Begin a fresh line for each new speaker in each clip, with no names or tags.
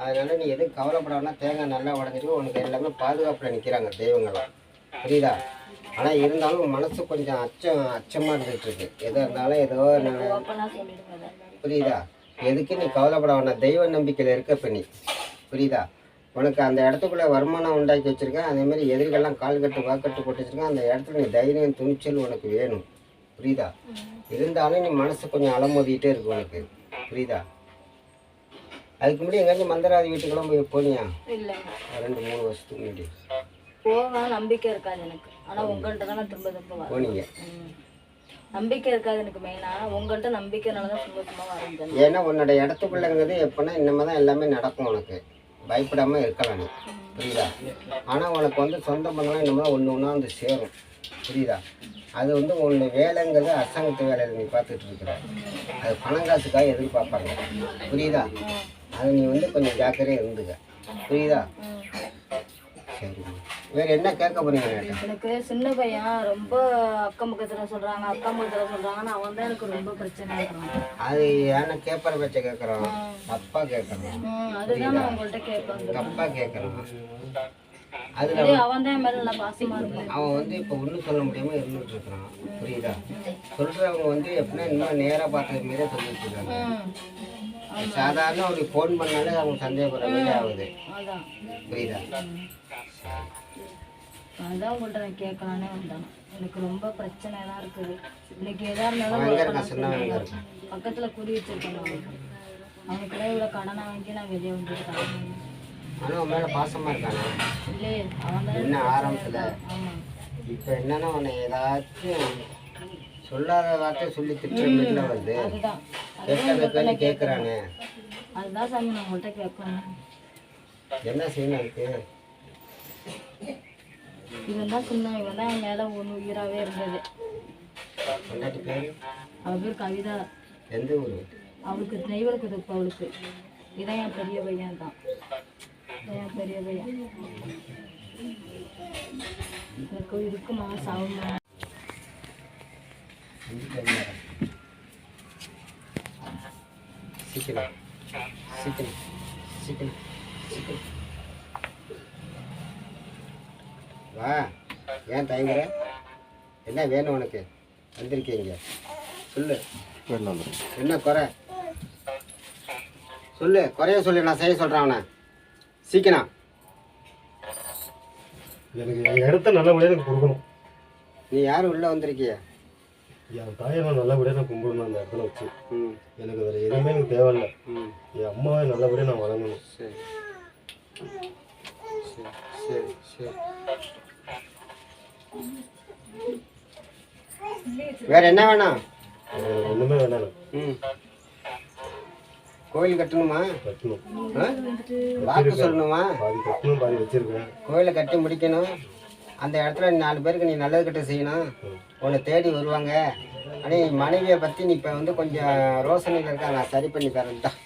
அதனால் நீ எதுவும் கவலைப்படாமனா தேங்காய் நல்லா உடஞ்சிட்டு உனக்கு எல்லாமே பாதுகாப்பில் நிற்கிறாங்க தெய்வங்களாம், புரியுதா? ஆனால் இருந்தாலும் மனசு கொஞ்சம் அச்சமாக இருந்துகிட்ருக்கு. எதாக இருந்தாலும் ஏதோ புரியுதா? எதுக்கு நீ கவலைப்பட வேணாம், தெய்வ நம்பிக்கையில் இருக்க இப்போ நீ, புரியுதா? உனக்கு அந்த இடத்துக்குள்ளே வருமானம் உண்டாக்கி வச்சுருக்கேன். அதேமாதிரி எதிரிகள்லாம் கால் கட்டு வாக்கட்டு போட்டு வச்சுருக்கேன். அந்த இடத்துல நீ தைரியம் துணிச்சல் உனக்கு வேணும், புரியுதா? இருந்தாலும் நீ மனசு கொஞ்சம் அலமோதிக்கிட்டே இருக்கு உனக்கு, புரியுதா? அதுக்கு முன்னாடி எங்கேயாச்சும் மந்திராதி வீட்டுக்கெல்லாம் போய் போனியா?
இல்லை,
2-3 வருஷத்துக்கு முன்னாடி
போவேன். நம்பிக்கை இருக்காது எனக்கு. ஆனால் உங்கள்கிட்ட தான் நான் திரும்ப
போனீங்க.
நம்பிக்கை இருக்காது எனக்கு மெயினாக. உங்கள்கிட்ட நம்பிக்கைனால தான் சும்மா வரேன்.
ஏன்னா உன்னோட இடத்துக்குள்ளங்கிறது எப்போனா இனிமேல் தான் எல்லாமே நடக்கும். உனக்கு பயப்படாமல் இருக்கலாம் நீ, புரியுதா? ஆனால் உனக்கு வந்து சொந்த பந்தம்லாம் இனிமேல் ஒன்று ஒன்றா வந்து சேரும், புரியுதா? அது வந்து உன்னோட வேலைங்கிறது அரசாங்கத்து வேலையில் நீ பார்த்துட்டு இருக்கிற. அது பணம் காசுக்காக எதிர்பார்ப்பாங்க, புரியுதா? அது நீ வந்து கொஞ்சம் ஜாக்கிரதையாக இருந்துக்க, புரியுதா? சரிம்மா. வேறு என்ன கேட்க போறீங்க?
எனக்கு சின்ன பையன் ரொம்ப அக்கம் பக்கத்தில் சொல்கிறாங்க, ஆனால் அவன் தான் எனக்கு ரொம்ப பிரச்சனை இருக்கிறான்.
அது ஏன்னா கேட்பற பேச்சை கேட்குறான், தப்பா கேட்குறான்.
அதுதான் நான் உங்கள்கிட்ட கேட்பேன்.
தப்பா கேட்குறான்.
அவன் தான் மேலே நல்லா பாசமாக இருப்பான்.
அவன் வந்து இப்போ ஒன்றும் சொல்ல முடியாமல் இருந்துகிட்டு இருக்கிறான், புரியுதா? சொல்கிறவங்க வந்து எப்படின்னா இன்னும் நேராக பார்த்தது மாரியே சொல்லிட்டு இருக்காங்க. சாதாரண அவனுக்கு ஃபோன் பண்ணாலே அவங்க சந்தேகப்படுற மாதிரி ஆகுது, புரியுதா?
அதான் உங்கள்கிட்ட நான் கேட்கலானே வந்தேன். எனக்கு ரொம்ப பிரச்சனை தான் இருக்குது. இன்னைக்கு எதா இருந்தாலும் பக்கத்தில் குறி வச்சிருக்கேன். அவனுக்கு இவ்வளோ கடனை வாங்கி நான் வெளியே வந்துருக்கேன்.
ஆனால் அவன் மேலே பாசமாக இருக்கானே.
இல்லையே, அவன் தான்
என்ன ஆரம்பத்தில். இப்போ என்னன்னா அவனை ஏதாச்சும் சொல்லாத வார்த்தை சொல்லி திட்டுற மாதிரில வருது. கேட்கறத கேட்குறானே.
அதுதான் சாமி நான் உங்கள்கிட்ட கேட்கணும்.
என்ன செய்யணும் அதுக்கு?
இவன் தான் சொன்னான், இவன் தான் என் மேலே ஒன்று உயிராகவே இருந்தது.
பொண்டாட்டி பேர்?
அவள் பேர் கவிதா.
எந்த ஊர்?
அவளுக்கு நெய்வலுக்கு துப்பு. அவளுக்கு இதான் என் பெரிய பையன் தான். என் பெரிய பையன் எனக்கு இருக்குமா சாவுமா?
சீக்கிரம் சீக்கிரம் சீக்கிரம் சீக்கிரம் வா. ஏன் தயங்குற? என்ன வேணும் உனக்கு? வந்திருக்கீங்க சொல்லு. என்ன குறை சொல்லு, குறைய சொல்லு, நான் செய்ய சொல்கிறேன் அவனை. சீக்கிரம்.
எனக்கு என் இடத்த நல்லபடியாக எனக்கு கொடுக்கணும்.
நீ யாரும் உள்ளே வந்திருக்கிய?
என் தாயை நான் நல்லபடியாக நான் கும்பிடணும் அந்த இடத்துல வச்சு. எனக்கு வேறு எதுவுமே எனக்கு தேவையில்லை. என் அம்மாவை நல்லபடியாக நான் வளங்கணும்.
சரி சரி சரி சரி. வேற என்ன வேணாம்?
ஒன்றுமே வேணாம்.
கோயில் கட்டணுமா?
கட்டணும்.
வாக்கு சொல்லணுமா?
பாதி கட்டணும், பாதி வச்சிருக்கேன்.
கோயிலை கட்டி முடிக்கணும். அந்த இடத்துல 4 பேருக்கு நீ நல்லது கட்ட செய்யணும். உன்னை தேடி வருவாங்க. ஆனால் மனைவியை பற்றி நீ இப்போ வந்து கொஞ்சம் ரோசனையில் இருக்கா, நான் சரி பண்ணி தரேன் தான்.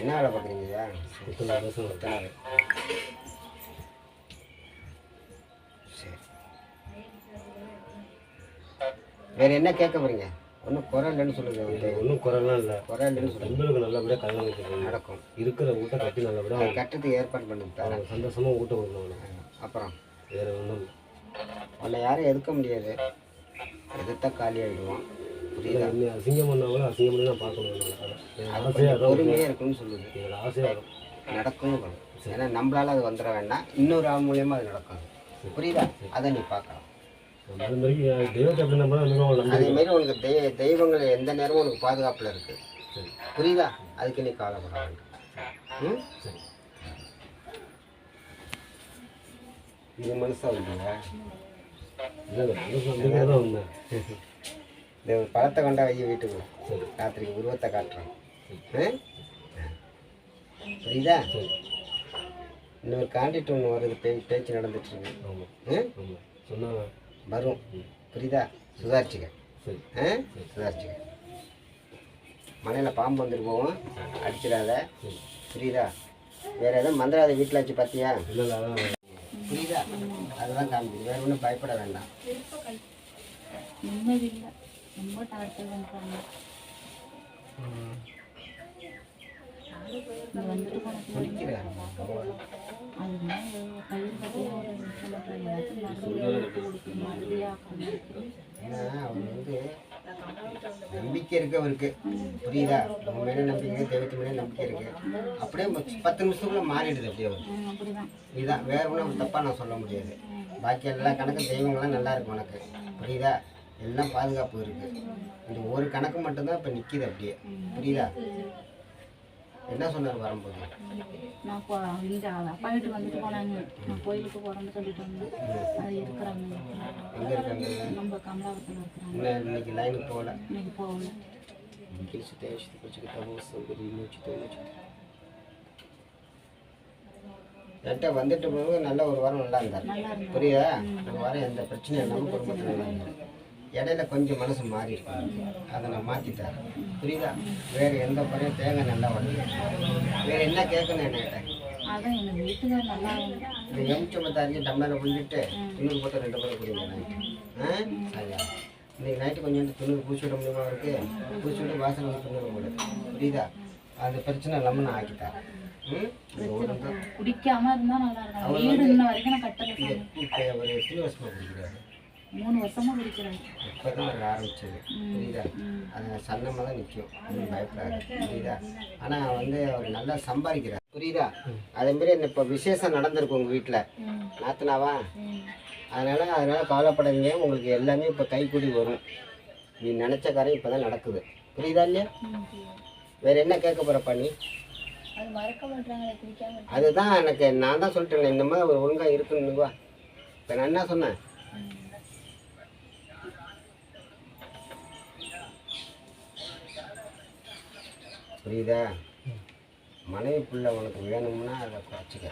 என்ன வேலை பார்க்குறீங்கய்யா? சரி. வேறு என்ன கேட்க போறீங்க? ஒன்றும் குறை இல்லைன்னு சொல்லுங்க.
ஒன்றும் குறைலாம் இல்லை.
குறை இல்லைன்னு சொல்லுங்க.
உங்களுக்கு நல்லபடியாக கல்யாணம் வைக்கிறது
நடக்கும்.
இருக்கிற வீட்டை கட்டி நல்லபடியாக
கட்டத்துக்கு ஏற்பாடு பண்ணி தரேன்.
சந்தோஷமாக வீட்டை கொடுக்கணும்.
அப்புறம்
வேறு ஒன்றும் இல்லை.
உன்னை யாரும் எதுக்க முடியாது. எதிர்த்தா காலி ஆகிடுவான், புரியுதா?
இன்னும் அசிங்கம் பண்ணாலும் அசிங்கம் பண்ணி நான் பார்க்கணும். ஆசையாக
பொறுமையாக இருக்குன்னு சொல்லுது.
எங்களை ஆசையாக
நடக்கும். ஏன்னா நம்மளால அது வந்துட வேண்டாம், இன்னொரு ஆள் மூலியமாக அது நடக்கும், புரியுதா? அதை நீ பார்க்கலாம்.
அது மாதிரி தெய்வத்தை எப்படி நம்ம
அதேமாரி உனக்கு தெய்வங்கள் எந்த நேரமும் உனக்கு பாதுகாப்பில் இருக்குது, புரியுதா? அதுக்கு நீ கவலைப்பட வேண்டாம். இது மனசா இல்லையா?
இல்லை,
இந்த பழத்தை கொண்டா வைய வீட்டுக்கு ராத்திரிக்கு உருவத்தை காட்டுறோம், புரியுதா? இன்னொரு காண்டிட்டு ஒன்று வருது, பேச்சு நடந்துட்டு இருக்கு.
சொன்னாங்க
வரும், புரியுதா? சுதாரிச்சுக்க, சுதாரிச்சுக்க. மனையில் பாம்பு வந்துட்டு போவோம், அடிச்சிடாத, புரியுதா? வேறு எதுவும் மந்திராத வீட்டில் வச்சு பார்த்தியா? புரியுதா? அதெல்லாம் காமிக்குது. வேறு ஒன்றும் பயப்பட வேண்டாம்.
நிம்மதி இல்லை, ரொம்ப டார்ச்சர் பண்ணுறாங்க. இங்கே வந்துட்டு போனது
குடிக்கிறாரு
அதுதான் கயிறு கட்டி ஒரு ஏதாச்சும் மறுபடியும்
ஏன்னா அவர் வந்து நம்பிக்கை இருக்கு அவருக்கு, புரியுதா? நம்ம மேலே நம்பிக்கை இருக்கு, தெய்வத்து மேலே நம்பிக்கை இருக்கு. அப்படியே 10 நிமிஷத்துக்குள்ள மாறிடுது அப்படியே அவருக்கு.
அப்படிதான்
இதுதான் வேற ஒன்றும் தப்பாக நான் சொல்ல முடியாது. பாக்கி எல்லா கணக்கு தெய்வங்கள்லாம் நல்லா இருக்கும் உனக்கு, புரியுதா? எல்லாம் பாதுகாப்பு இருக்கு. இந்த ஒரு கணக்கு மட்டும்தான் இப்போ நிற்கிது அப்படியே, புரியுதா? என்ன சொன்னார் வரும்போது?
நான் இங்கே அப்பா வீட்டுக்கு வந்துட்டு போனாங்க. நான் கோயிலுக்கு போகிறேன்னு சொல்லிட்டு வந்தேன். அது இருக்கிறாங்க.
எங்கே இருக்காங்க?
நம்ம கமலாபுரத்தில் இருக்கிறாங்க.
இன்னைக்கு லைனுக்கு போகல.
இன்னைக்கு போகல.
என்கிட்ட வந்துட்டு போது நல்ல ஒரு வாரம் நல்லா இருந்தார், புரியுதா? ஒரு வாரம் எந்த பிரச்சனையும் இல்லாமல் குடும்பத்தில் நல்லா இருந்தார். இடையில கொஞ்சம் மனசு மாறி இருக்கு, அதை நான் மாற்றிட்டேன், புரியுதா? வேறு எந்த குறையும் தேங்காய் நல்லா வருது. வேறு என்ன கேட்கணும் என்கிட்ட?
அதான் எங்கள் வீட்டுக்கார் நல்லா
இந்த எம்சம்பத்தாரிக்கு டம்ளரை புழிஞ்சிட்டு துணூறு போட்டு 2 பேரும் குடிங்க நைட்டு. சரியா? இன்றைக்கி நைட்டு கொஞ்சம் துணூறு பூச்சி விட முடியுமா இருக்கு? பூச்சி விட்டு வாசல் வந்து துணூறு போடு, புரியுதா? அது பிரச்சனை இல்லாமல் நான் ஆக்கிட்டேன்.
குடிக்காம இருந்தா நல்லா இருக்கும். வீடு இன்ன வரைக்கும் நான் கட்டல.
இப்போ ஒரு எத்தனை வருஷமா குடிக்கிறாரு?
3 வருஷமா குடிக்கிறாரு.
இப்போ தான் அது ஆரம்பிச்சது, புரியுதா? அது சன்னமாக தான் நிற்கும், ஒன்றும் பயப்படாது, புரியுதா? ஆனால் வந்து அவர் நல்லா சம்பாதிக்கிறார், புரியுதா? அதேமாரி இப்போ விசேஷம் நடந்திருக்கு உங்கள் வீட்டில், நாத்தனாவா? அதனால் கவலைப்படாதீங்க, உங்களுக்கு எல்லாமே இப்போ கைக்கூடி வரும். நீ நினச்ச காரியம் இப்போ தான் நடக்குது, புரியுதா இல்லையா? வேறு என்ன கேட்க போகிறப்பா நீ?
அது மறக்க மாட்டாங்களே, குடிக்காம.
அதுதான் எனக்கு நான் தான் சொல்லிட்டேன், இந்த மாதிரி ஒரு ஒழுங்காக இருக்குன்னு. இப்போ நான் என்ன சொன்னேன்? புரியுதா? மனைவி பிள்ளை உனக்கு வேணும்னா அதை குறைச்சிக்க.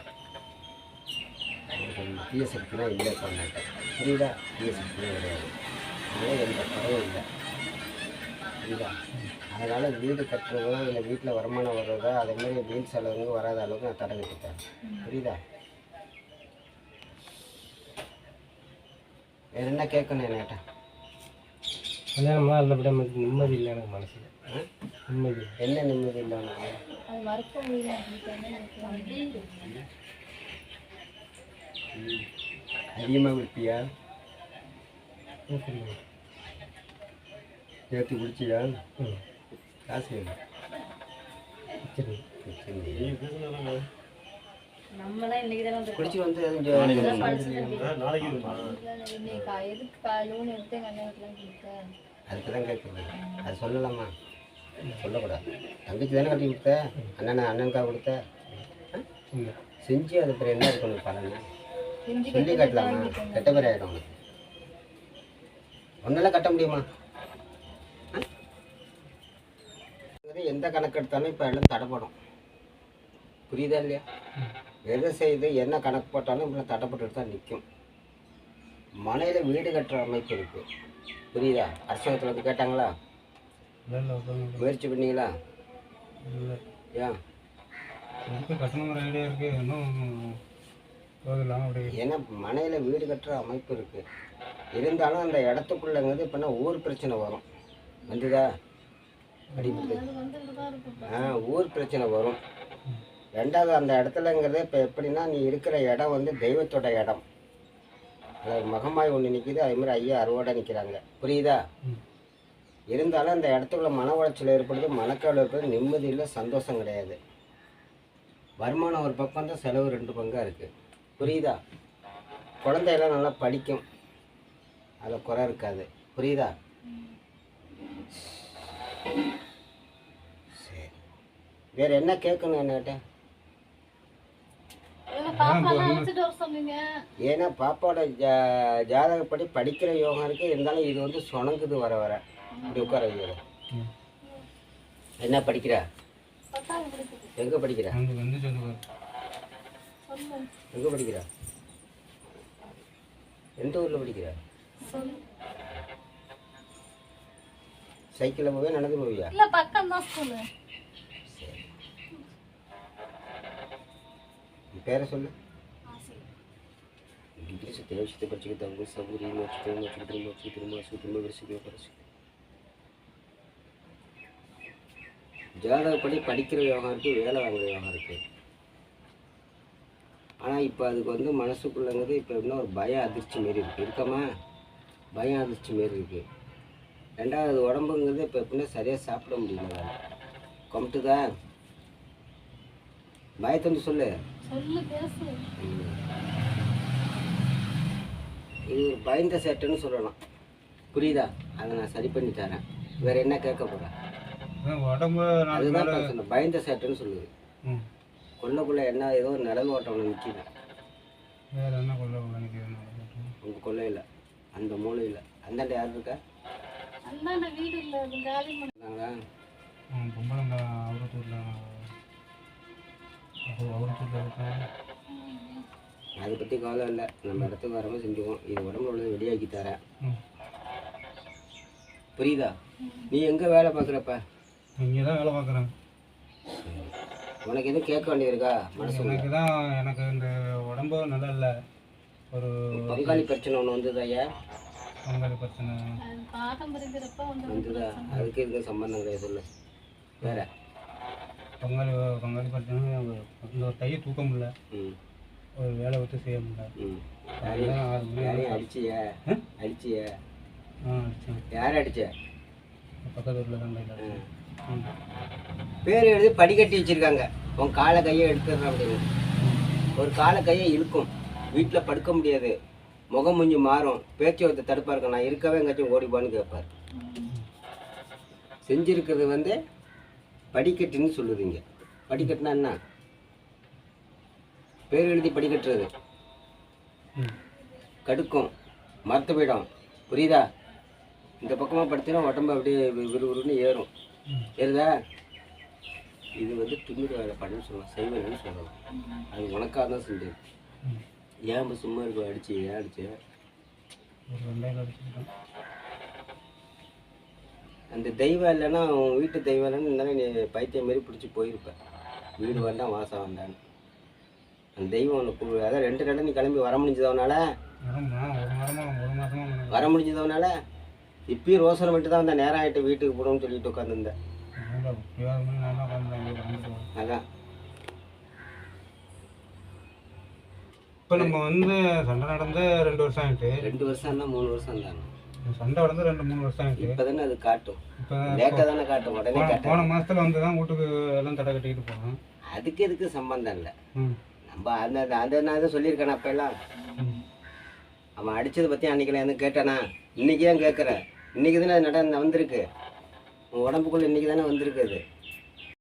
உனக்கு தீய சக்திலாம் இல்லை பண்ணாட்ட, புரியுதா? தீய சக்தியும் கிடையாது, அதனால் எந்த குறையும் இல்லை, புரியுதா? அதனால் வீடு கட்டுறதோ இல்லை வீட்டில் வருமானம் வர்றதோ அதேமாதிரி வீண் செலவுங்க வராத அளவுக்கு நான் தடை கட்டிட்டேன், புரியுதா? வேறு என்ன கேட்கணும் என்கிட்ட?
கல்யாணம்லாம் நல்லபடியாக நிம்மதி இல்லை எனக்கு மனசில். நிம்மதி
என்ன நிம்மதி இல்லை உனக்கு?
அது மறக்க முடியல.
அதிகமாக குடிப்பியா? சேர்த்து குடிச்சியா? காசு
நம்மளாம் இன்னைக்கு தானே
குடிச்சு வந்து அதுக்கு தான் கேட்குறது. அது சொல்லலாமா? சொல்லக்கூடாது. தங்கச்சி தானே கட்டி கொடுத்த, அண்ணனுக்காக கொடுத்த. செஞ்சு அது பிறகு என்ன இருக்கணும் பலன்? சொல்லி கட்டலாமா? கெட்ட பேர் ஆகிடும் உனக்கு. ஒன்னால கட்ட முடியுமா? எந்த கணக்கு எடுத்தாலும் இப்போ எல்லாம் தடைப்படும், புரியுதா இல்லையா? எதை செய்து என்ன கணக்கு போட்டாலும் இப்படி தடைப்பட்டு தான் நிற்கும். மனையில் வீடு கட்டுற அமைப்பு இருக்குது, புரியுதா? அரசாங்கத்தில் வந்து கேட்டாங்களா? முயற்சி பண்ணீங்களா? ஏன்? ஏன்னா மனையில் வீடு கட்டுற அமைப்பு இருக்குது, இருந்தாலும் அந்த இடத்துக்குள்ளங்கிறது இப்போனா ஊர் பிரச்சனை வரும். வந்துதா? அடிப்படை ஊர் பிரச்சனை வரும். ரெண்டாவது அந்த இடத்துலங்கிறது இப்போ எப்படின்னா, நீ இருக்கிற இடம் வந்து தெய்வத்தோட இடம். அதாவது மகமாய் ஒன்று நிற்கிது, அதேமாதிரி ஐயா அறுவோட நிற்கிறாங்க, புரியுதா? இருந்தாலும் அந்த இடத்துக்குள்ள மன உளைச்சல் ஏற்படுது, மனக்கவலை ஏற்படுது, நிம்மதி இல்லை, சந்தோஷம் கிடையாது. வருமானம் ஒரு பக்கம் தான், செலவு 2 பங்காக இருக்குது, புரியுதா? குழந்தையெல்லாம் நல்லா படிக்கும், அதில் குறை இருக்காது, புரியுதா? சரி, வேறு என்ன கேட்கணும் என்கிட்ட? ஏன்னா பாப்பாவோட ஜாதகப்படி படிக்கிற யோகம் இருக்குது, இருந்தாலும் இது வந்து சொணங்குது வர வர. இப்படி உட்கார வைக்கிற. என்ன படிக்கிற? எங்கே படிக்கிற? எங்கே படிக்கிற? எந்த ஊரில் படிக்கிற? சைக்கிளில் போவியா நடந்து போவியா?
இல்லை, பக்கம் தான் ஸ்கூலு.
பேரை சொல்லு. தேவசத்தை படிச்சுக்கிட்டாங்க சபூரி திரும்ப ஜாதகப்படி படிக்கிற யோகம் இருக்குது, வேலை வாங்குற யோகம் இருக்குது. ஆனால் இப்போ அதுக்கு வந்து மனசுக்குள்ளங்கிறது இப்போ இன்னும் ஒரு பய அதிர்ச்சி மாரி இருக்குது. இருக்கமா பயம் அதிர்ச்சி மாரி இருக்குது. ரெண்டாவது உடம்புங்கிறது இப்போ எப்படின்னா சரியாக சாப்பிட முடியல. கொமட்டுதா? பயத்தை வந்து சொல்லு. இது ஒரு பயந்த சேட்டைன்னு சொல்லலாம். புரியுதா? அதை நான் சரி பண்ணி தரேன். வேற என்ன கேட்க போகிறேன்?
உடம்பு
அதுதான் நான் சொன்னேன், பயந்த சேட்டைன்னு சொல்லுது. கொல்லைக்குள்ளே என்ன ஏதோ ஒரு நிழல் ஓட்டம் ஒன்று நிற்கிது.
வேறு என்ன கொள்ள நிற்கிறேன்
உங்கள் கொல்லையில் அந்த மூலையில் அந்தாண்ட யார் இருக்கா?
வீடு இல்லை
நாங்களா
பொம்பளை அவரத்தூரில் இருக்காங்க.
அதை பற்றி கவலை இல்லை, நம்ம இடத்துக்கு வரவும் செஞ்சுக்குவோம். இது உடம்புல உள்ளது வெளியாக்கி தரேன். புரியுதா? நீ எங்கே வேலை பார்க்குறப்ப?
இங்கே தான் வேலை பார்க்குறேன்.
உனக்கு எதுவும் கேட்க வேண்டியிருக்கா மனசு?
எனக்கு இந்த உடம்பு நல்லா இல்லை. ஒரு
பங்காளி பிரச்சனை ஒன்று வந்தது ஐயா.
பங்காளி பிரச்சனை
வந்துதா? அதுக்கு இதுக்கு சம்பந்தம் கிடையாது. சொல்லு வேற.
பங்காளி பிரச்சனை இந்த ஒரு கையை தூக்க முடியல. ஒரு வேலை விட்டு செய்ய முடியல.
யாரையும் அடிச்சிய? அடிச்சிய?
அடிச்சேன்.
யார் அடிச்ச?
பக்கத்து வீட்டில் தான்.
பேர் எழுதி படிக்கட்டி வச்சிருக்காங்க. உன் காலை கையை எடுத்துடுறேன் அப்படின்னு. ஒரு காலை கையை இழுக்கும். வீட்டில் படுக்க முடியாது. முகம் முஞ்சி மாறும். பேச்சு ஒருத்தர் தடுப்பா இருக்க. நான் இருக்கவே எங்காச்சும் ஓடிப்பான்னு கேட்பார். செஞ்சிருக்கிறது வந்து படிக்கட்டுன்னு சொல்லுதுங்க. படிக்கட்டுனா என்ன? பேர் எழுதி படிக்கட்டுறது. கடுக்கும், மரத்து போயிடும். புரியுதா? இந்த பக்கமாக படுத்தினா உடம்பு அப்படியே விறுவிறுன்னு ஏறும். ஏறுதா? இது வந்து திமிரு வேலை பண்ணுன்னு சொல்லலாம், செய்வேன்னு சொல்லலாம். அது உனக்காக தான் செஞ்சது. ஏன் இப்போ சும்மா இருக்கும்? அடிச்சு ஏன் அடிச்சு? அந்த தெய்வம் இல்லைன்னா உன் வீட்டு தெய்வம் இல்லைன்னு இருந்தாலும் நீ பைத்தியம் மாரி பிடிச்சி போயிருப்ப. வீடு வேண்டாம் வாசம் வேண்டான்னு. அந்த தெய்வம் உனக்கு அதான் 2 நாள் நீ கிளம்பி வர முடிஞ்சதவனால இப்பயும் ரோசனை மட்டும் தான் வந்தேன். நேரம் ஆகிட்டு வீட்டுக்கு போகணும்னு சொல்லிட்டு உட்காந்துருந்தேன். அதான்
இப்போ நம்ம வந்து சண்டை நடந்து 2 வருஷம் ஆகிட்டு.
2 வருஷம் தான் 3 வருஷம் தானே
சண்டை நடந்து 2-3 வருஷம் ஆகிட்டு.
இப்போ தானே அது காட்டும். இப்போ லேட்டாக தானே காட்டும். உடனே காட்டும்.
போன மாதத்தில் வந்து தான் வீட்டுக்கு எல்லாம் தடை கட்டிக்கிட்டு போனோம்.
அதுக்கு எதுக்கு சம்பந்தம் இல்லை. நம்ம அந்த அந்த நான் தான் சொல்லியிருக்கேன். அப்போ எல்லாம் அவன் அடித்ததை பற்றி அன்றைக்கெல்லாம் எதுவும் கேட்டானா? இன்றைக்கி தான் கேட்குறேன். இன்றைக்கி தானே அது வந்திருக்கு. உன் உடம்புக்குள்ளே இன்றைக்கி தானே வந்திருக்கு. அது